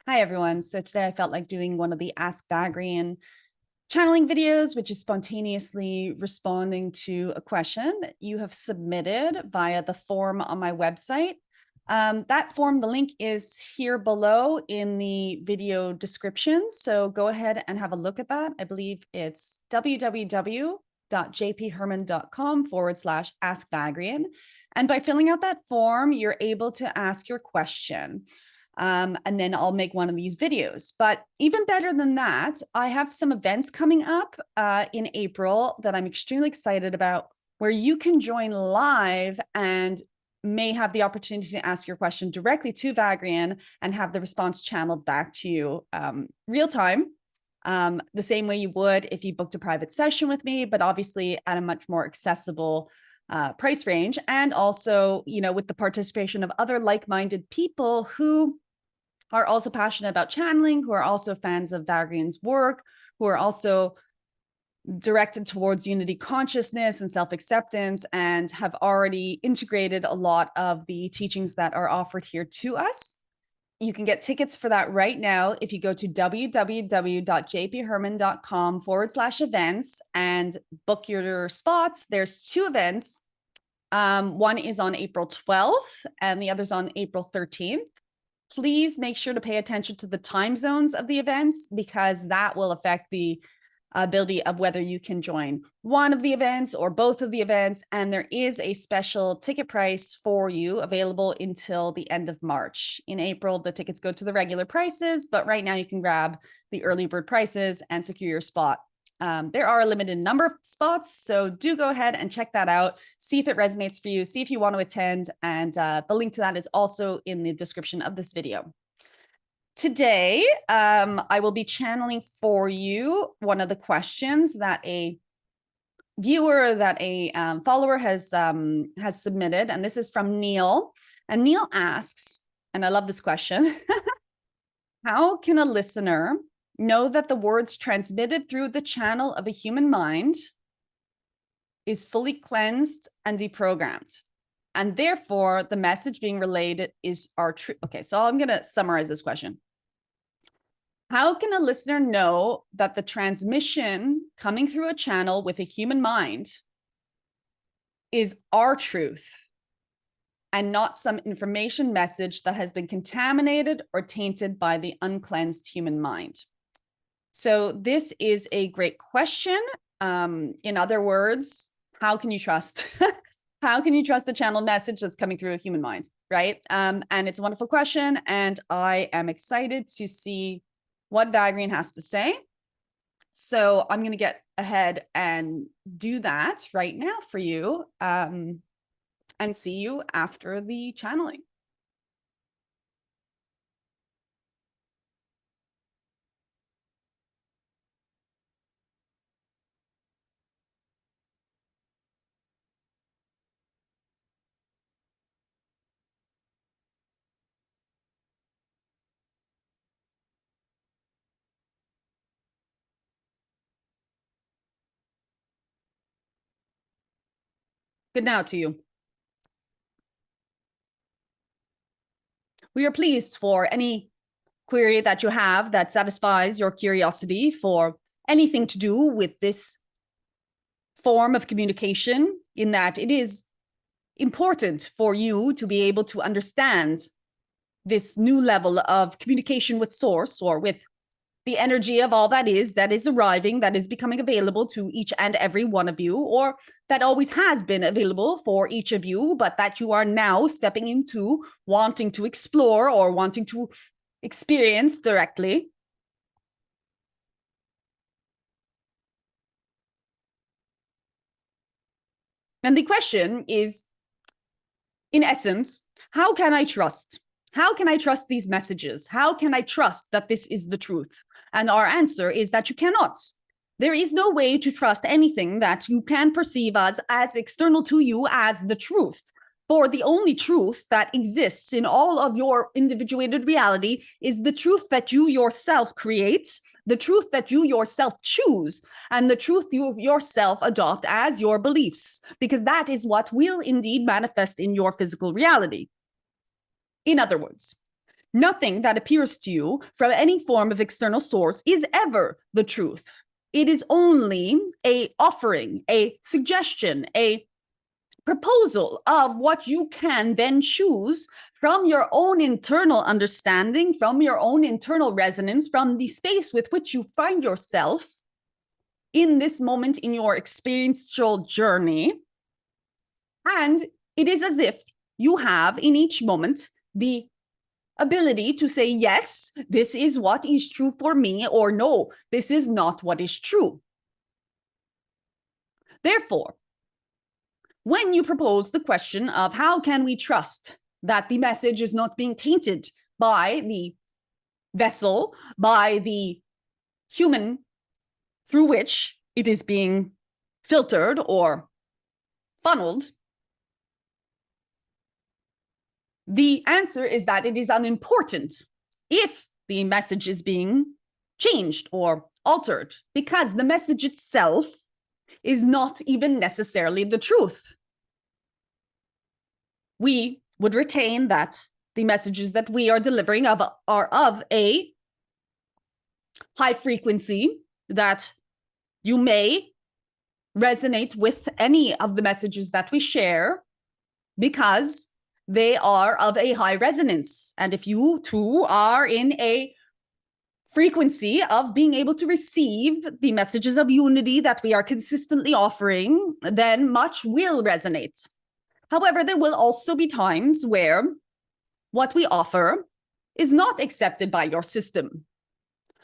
Hi, everyone. So today I felt like doing one of the Ask Vagrein channeling videos, which is spontaneously responding to a question that you have submitted via the form on my website. That form, the link is here below in the video description. So go ahead and have a look at that. I believe it's www.jpherman.com/askvagrein. And by filling out that form, you're able to ask your question. And then I'll make one of these videos. But even better than that, I have some events coming up in April that I'm extremely excited about, where you can join live and may have the opportunity to ask your question directly to Vagrein and have the response channeled back to you real time, the same way you would if you booked a private session with me, but obviously at a much more accessible price range. And also, with the participation of other like-minded people who are also passionate about channeling, who are also fans of Vagrein's work, who are also directed towards unity consciousness and self-acceptance, and have already integrated a lot of the teachings that are offered here to us. You can get tickets for that right now if you go to www.jpherman.com/events and book your spots. There's two events. One is on April 12th and the other's on April 13th. Please make sure to pay attention to the time zones of the events, because that will affect the ability of whether you can join one of the events or both of the events. And there is a special ticket price for you available until the end of March. In April, the tickets go to the regular prices, but right now you can grab the early bird prices and secure your spot. There are a limited number of spots, so do go ahead and check that out. See if it resonates for you, see if you want to attend, and the link to that is also in the description of this video. Today, I will be channeling for you one of the questions that a viewer, that a follower has submitted, and this is from Neil. And Neil asks, and I love this question, how can a listener know that the words transmitted through the channel of a human mind is fully cleansed and deprogrammed, and therefore the message being relayed is our truth? Okay, so I'm going to summarize this question. How can a listener know that the transmission coming through a channel with a human mind is our truth and not some information message that has been contaminated or tainted by the uncleansed human mind? So this is a great question. In other words, how can you trust? How can you trust the channel message that's coming through a human mind, right? And it's a wonderful question, and I am excited to see what Vagrein has to say. So I'm going to get ahead and do that right now for you, and see you after the channeling. Good now to you. We are pleased for any query that you have that satisfies your curiosity for anything to do with this form of communication, in that it is important for you to be able to understand this new level of communication with source, or with the energy of all that is arriving, that is becoming available to each and every one of you, or that always has been available for each of you, but that you are now stepping into, wanting to explore or wanting to experience directly. And the question is, in essence, how can I trust? How can I trust these messages? How can I trust that this is the truth? And our answer is that you cannot. There is no way to trust anything that you can perceive as external to you as the truth. For the only truth that exists in all of your individuated reality is the truth that you yourself create, the truth that you yourself choose, and the truth you yourself adopt as your beliefs, because that is what will indeed manifest in your physical reality. In other words, Nothing that appears to you from any form of external source is ever the truth. It is only an offering, a suggestion, a proposal of what you can then choose from your own internal understanding, from your own internal resonance, from the space with which you find yourself in this moment in your experiential journey. And it is as if you have in each moment the ability to say, yes, this is what is true for me, or no, this is not what is true. Therefore, when you propose the question of how can we trust that the message is not being tainted by the vessel, by the human through which it is being filtered or funneled, the answer is that it is unimportant if the message is being changed or altered, because the message itself is not even necessarily the truth. We would retain that the messages that we are delivering are of a high frequency, that you may resonate with any of the messages that we share because they are of a high resonance. And if you too are in a frequency of being able to receive the messages of unity that we are consistently offering, then much will resonate. However, there will also be times where what we offer is not accepted by your system.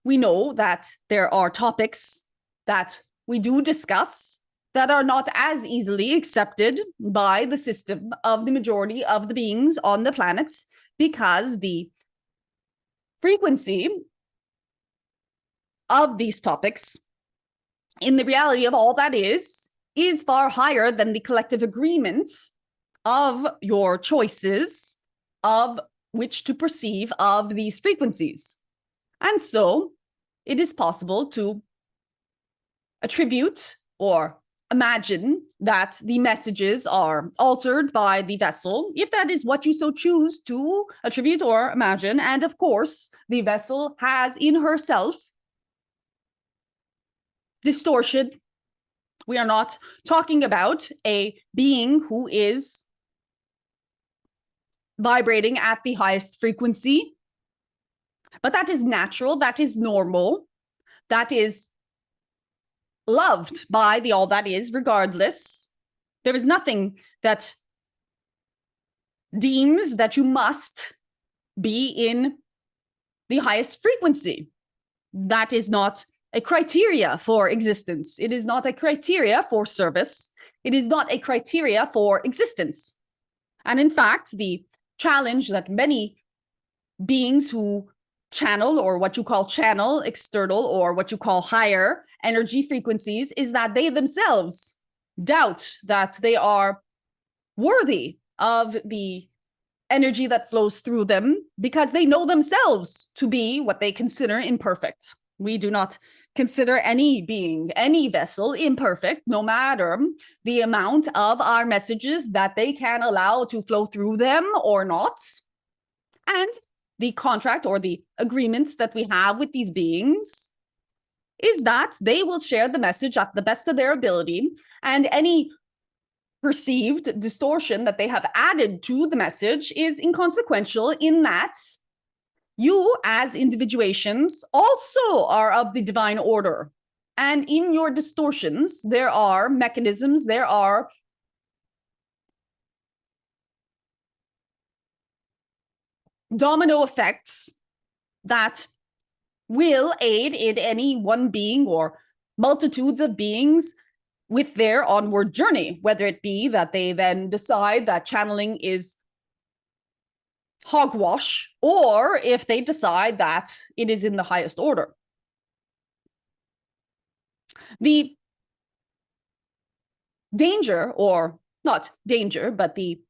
We know that there are topics that we do discuss that are not as easily accepted by the system of the majority of the beings on the planet, because the frequency of these topics, in the reality of all that is far higher than the collective agreement of your choices of which to perceive of these frequencies. And so it is possible to attribute or imagine that the messages are altered by the vessel, if that is what you so choose to attribute or imagine. And of course, the vessel has in herself distortion. We are not talking about a being who is vibrating at the highest frequency, but that is natural, that is normal, that is loved by the all that is, regardless. There is nothing that deems that you must be in the highest frequency. That is not a criteria for existence. It is not a criteria for service. It is not a criteria for existence. And in fact, the challenge that many beings who channel, or what you call channel external, or what you call higher energy frequencies, is that they themselves doubt that they are worthy of the energy that flows through them, because they know themselves to be what they consider imperfect. We do not consider any being, any vessel imperfect, no matter the amount of our messages that they can allow to flow through them or not. And the contract or the agreements that we have with these beings is that they will share the message at the best of their ability, and any perceived distortion that they have added to the message is inconsequential, in that you as individuations also are of the divine order. And in your distortions, there are mechanisms, there are domino effects that will aid in any one being or multitudes of beings with their onward journey, whether it be that they then decide that channeling is hogwash, or if they decide that it is in the highest order. The danger, or not danger, but the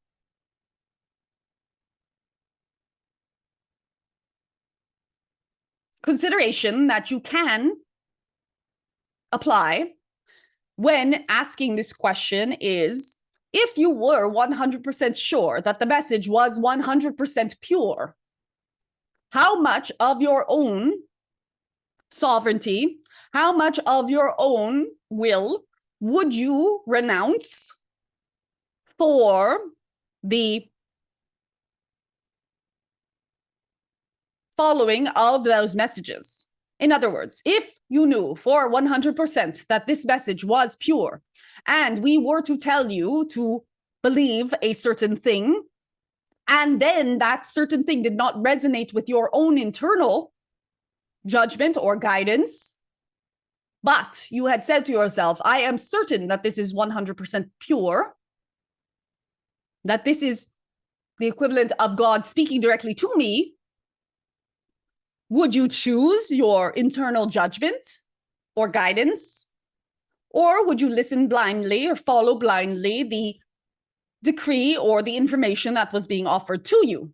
consideration that you can apply when asking this question is, if you were 100% sure that the message was 100% pure, How much of your own sovereignty, how much of your own will would you renounce for the following of those messages? In other words, if you knew for 100% that this message was pure, and we were to tell you to believe a certain thing, and then that certain thing did not resonate with your own internal judgment or guidance, but you had said to yourself, I am certain that this is 100% pure, that this is the equivalent of God speaking directly to me, would you choose your internal judgment or guidance? Or would you listen blindly or follow blindly the decree or the information that was being offered to you?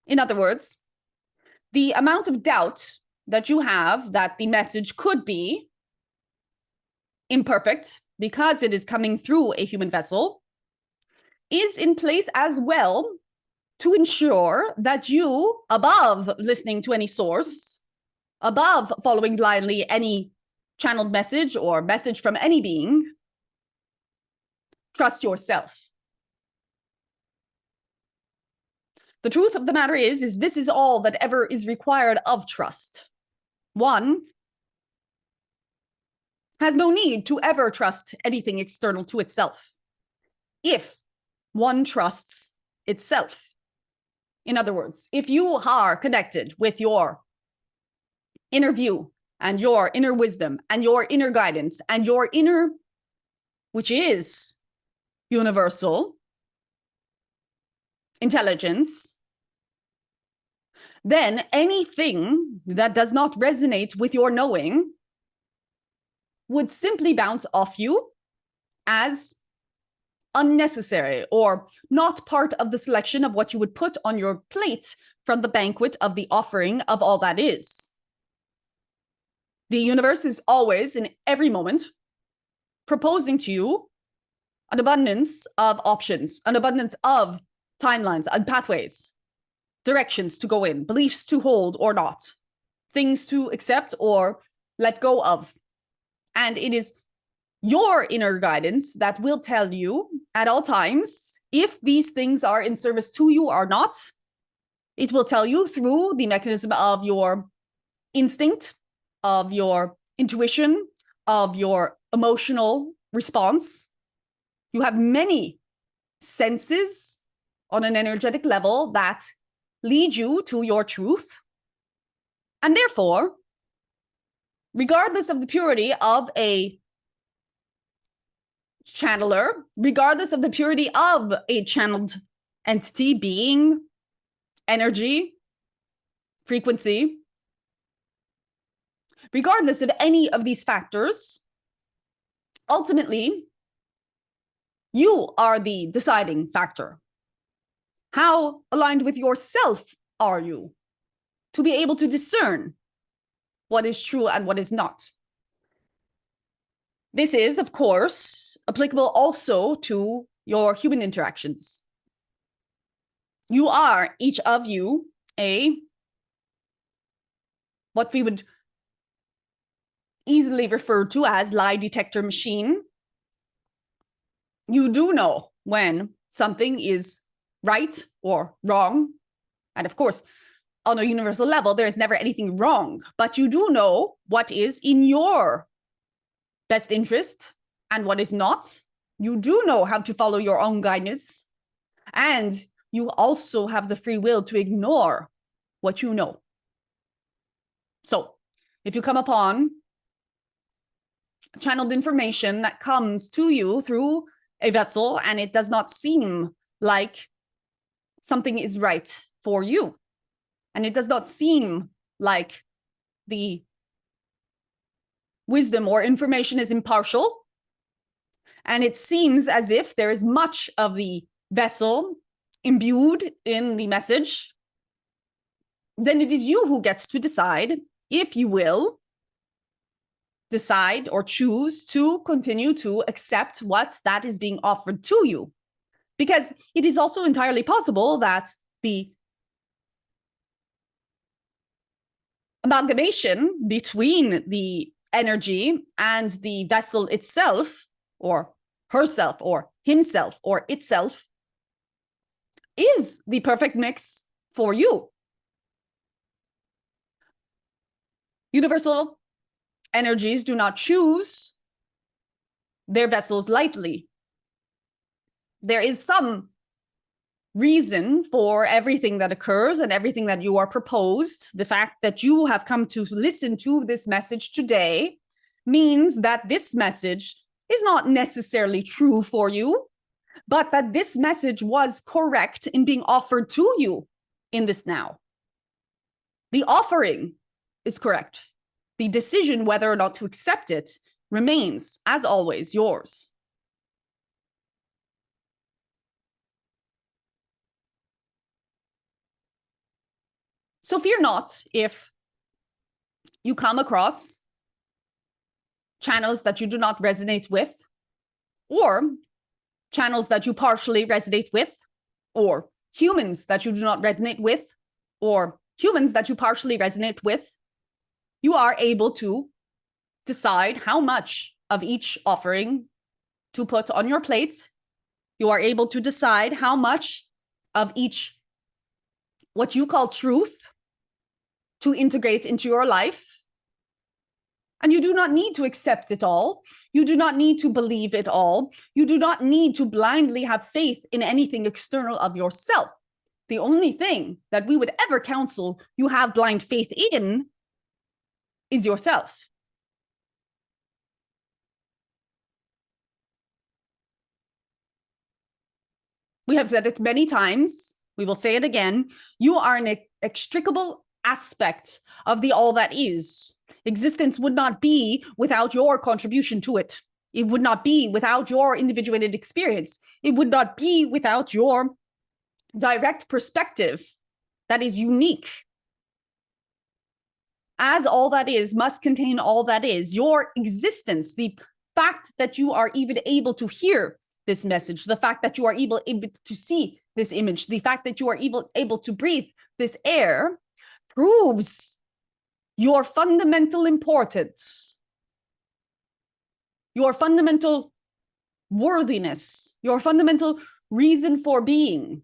In other words, the amount of doubt that you have that the message could be imperfect because it is coming through a human vessel is in place as well to ensure that you, above listening to any source, above following blindly any channeled message or message from any being, trust yourself. The truth of the matter is this is all that ever is required of trust. One has no need to ever trust anything external to itself if one trusts itself. In other words, if you are connected with your inner view and your inner wisdom and your inner guidance and your inner, which is universal intelligence, then anything that does not resonate with your knowing would simply bounce off you as unnecessary or not part of the selection of what you would put on your plate from the banquet of the offering of all that is. The universe is always, in every moment, proposing to you an abundance of options, an abundance of timelines and pathways, directions to go in, beliefs to hold or not, things to accept or let go of. And it is your inner guidance that will tell you at all times if these things are in service to you or not. It will tell you through the mechanism of your instinct, of your intuition, of your emotional response. You have many senses on an energetic level that lead you to your truth. And therefore, regardless of the purity of a channeler, regardless of the purity of a channeled entity, being, energy, frequency, regardless of any of these factors, ultimately, you are the deciding factor. How aligned with yourself are you to be able to discern what is true and what is not? This is, of course, applicable also to your human interactions. You are, each of you, what we would easily refer to as lie detector machine. You do know when something is right or wrong. And of course, on a universal level, there is never anything wrong, but you do know what is in your best interest and what is not. You do know how to follow your own guidance, and you also have the free will to ignore what you know. So if you come upon channeled information that comes to you through a vessel and it does not seem like something is right for you, and it does not seem like the wisdom or information is impartial, and it seems as if there is much of the vessel imbued in the message, then it is you who gets to decide if you will decide or choose to continue to accept what that is being offered to you. Because it is also entirely possible that the amalgamation between the energy and the vessel itself, or herself, or himself, or itself, is the perfect mix for you. Universal energies do not choose their vessels lightly. There is some reason for everything that occurs and everything that you are proposed. The fact that you have come to listen to this message today means that this message is not necessarily true for you, but that this message was correct in being offered to you in this now. The offering is correct. The decision whether or not to accept it remains, as always, yours. So fear not if you come across channels that you do not resonate with, or channels that you partially resonate with, or humans that you do not resonate with, or humans that you partially resonate with. You are able to decide how much of each offering to put on your plate. You are able to decide how much of each, what you call truth, to integrate into your life. And you do not need to accept it all. You do not need to believe it all. You do not need to blindly have faith in anything external of yourself. The only thing that we would ever counsel you have blind faith in is yourself. We have said it many times. We will say it again. You are an inextricable aspect of the all that is. Existence would not be without your contribution to it. It would not be without your individuated experience. It would not be without your direct perspective that is unique. As all that is must contain all that is, your existence, the fact that you are even able to hear this message, the fact that you are able to see this image, the fact that you are able to breathe this air, proves your fundamental importance, your fundamental worthiness, your fundamental reason for being.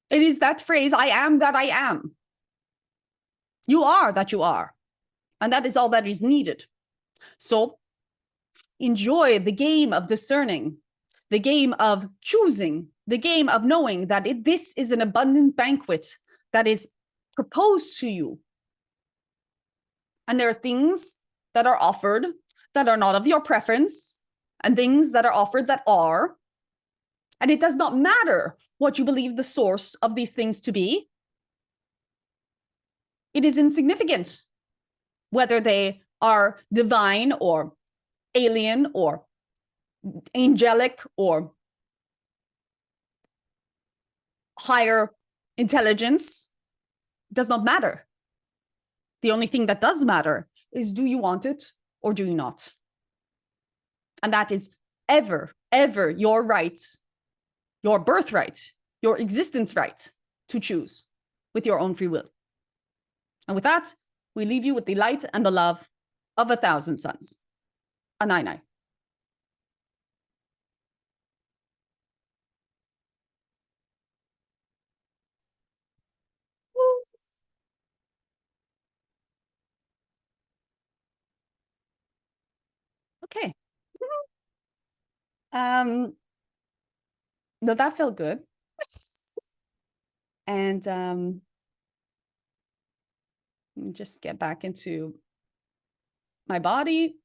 It is that phrase, I am that I am. You are that you are. And that is all that is needed. So enjoy the game of discerning, the game of choosing, the game of knowing that this is an abundant banquet that is proposed to you. And there are things that are offered that are not of your preference, and things that are offered that are. And it does not matter what you believe the source of these things to be. It is insignificant whether they are divine or alien or angelic or higher intelligence. It does not matter. The only thing that does matter is, do you want it or do you not? And that is ever, ever your right, your birthright, your existence right to choose with your own free will. And with that, we leave you with the light and the love of 1,000 suns. Anai. Okay. No, that felt good. And let me just get back into my body.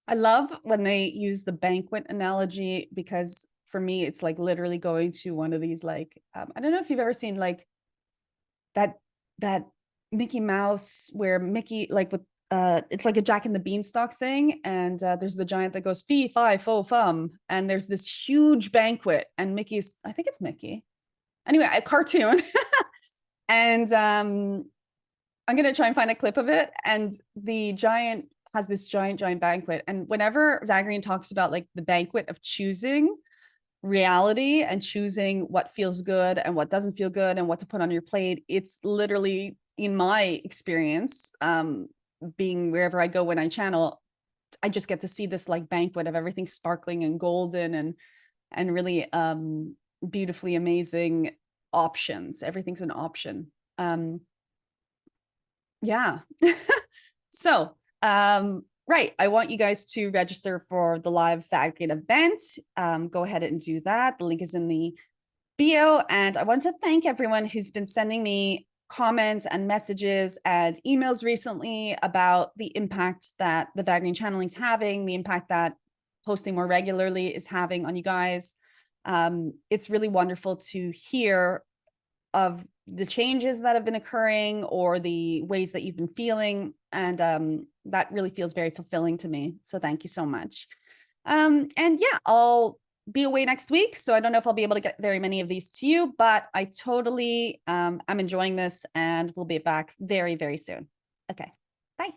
I love when they use the banquet analogy, because for me, it's like literally going to one of these, like, I don't know if you've ever seen like that Mickey Mouse where Mickey, like with, it's like a Jack and the Beanstalk thing. And there's the giant that goes fee, fi, fo, fum. And there's this huge banquet and Mickey's, I think it's Mickey. Anyway, a cartoon. And I'm going to try and find a clip of it. And the giant has this giant banquet. And whenever Vagrein talks about like the banquet of choosing, reality and choosing what feels good and what doesn't feel good and what to put on your plate. It's literally, in my experience, being wherever I go when I channel, I just get to see this like banquet of everything sparkling and golden and really beautifully amazing options. Everything's an option. Yeah. So, right, I want you guys to register for the live Vagrein event. Go ahead and do that. The link is in the bio. And I want to thank everyone who's been sending me comments and messages and emails recently about the impact that the Vagrein channeling is having, the impact that posting more regularly is having on you guys. It's really wonderful to hear of the changes that have been occurring or the ways that you've been feeling. And that really feels very fulfilling to me. So thank you so much. And yeah, I'll be away next week. So I don't know if I'll be able to get very many of these to you, but I totally, I'm enjoying this and we'll be back very, very soon. Okay, bye.